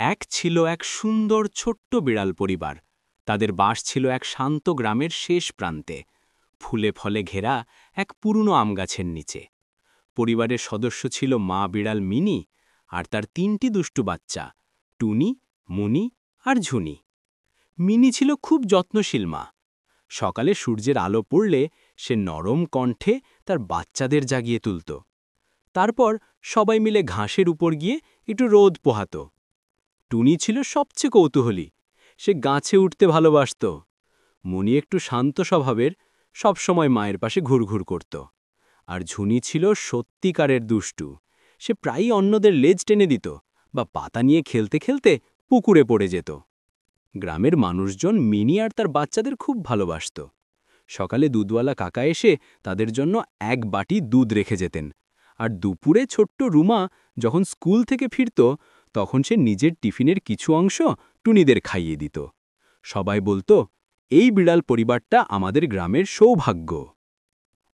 এক ছিল এক সুন্দর ছোট্ট বিড়াল পরিবার। তাদের বাস ছিল এক শান্ত গ্রামের শেষ প্রান্তে, ফুলে ফলে ঘেরা এক পুরনো আমগাছের নিচে। পরিবারের সদস্য ছিল মা বিড়াল মিনি আর তার ৩টি দুষ্টু বাচ্চা, টুনি, মুনি আর ঝুনি। মিনি ছিল খুব যত্নশীল মা। সকালে সূর্যের আলো পড়লে সে নরম কণ্ঠে তার বাচ্চাদের জাগিয়ে তুলত। তারপর সবাই মিলে ঘাসের উপর গিয়ে একটু রোদ পোহাত। টুনি ছিল সবচেয়ে কৌতূহলী, সে গাছে উঠতে ভালোবাসত। মুনি একটু শান্ত স্বভাবের, সবসময় মায়ের পাশে ঘুরঘুর করত। আর ঝুনি ছিল সত্যিকারের দুষ্টু, সে প্রায়ই অন্যদের লেজ টেনে দিত বা পাতা নিয়ে খেলতে খেলতে পুকুরে পড়ে যেত। গ্রামের মানুষজন মিনি আর তার বাচ্চাদের খুব ভালোবাসত। সকালে দুধওয়ালা কাকা এসে তাদের জন্য এক বাটি দুধ রেখে যেতেন, আর দুপুরে ছোট্ট রুমা যখন স্কুল থেকে ফিরত তখন সে নিজের টিফিনের কিছু অংশ টুনিদের খাইয়ে দিত। সবাই বলতো, এই বিড়াল পরিবারটা আমাদের গ্রামের সৌভাগ্য।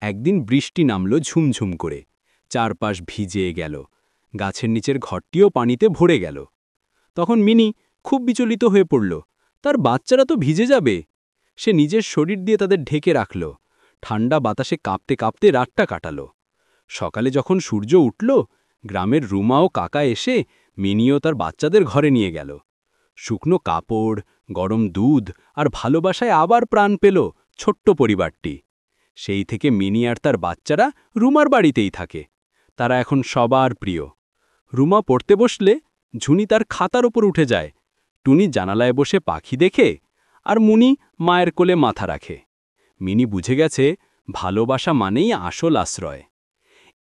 একদিন বৃষ্টি নামল ঝুমঝুম করে, চারপাশ ভিজে গেল, গাছের নিচের ঘরটিও পানিতে ভরে গেল। তখন মিনি খুব বিচলিত হয়ে পড়ল, তার বাচ্চারা তো ভিজে যাবে। সে নিজের শরীর দিয়ে তাদের ঢেকে রাখল, ঠান্ডা বাতাসে কাঁপতে কাঁপতে রাতটা কাটাল। সকালে যখন সূর্য উঠল, গ্রামের রুমা ও কাকা এসে মিনি ও তার বাচ্চাদের ঘরে নিয়ে গেল। শুকনো কাপড়, গরম দুধ আর ভালোবাসায় আবার প্রাণ পেল ছোট্ট পরিবারটি। সেই থেকে মিনি আর তার বাচ্চারা রুমার বাড়িতেই থাকে। তারা এখন সবার প্রিয়। রুমা পড়তে বসলে ঝুনি তার খাতার ওপর উঠে যায়, টুনি জানালায় বসে পাখি দেখে, আর মুনি মায়ের কোলে মাথা রাখে। মিনি বুঝে গেছে ভালোবাসা মানেই আসল আশ্রয়।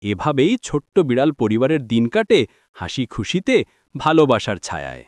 এভাবেই ছোট্ট বিড়াল পরিবারের দিন কাটে হাসি খুশিতে, ভালোবাসার ছায়ায়।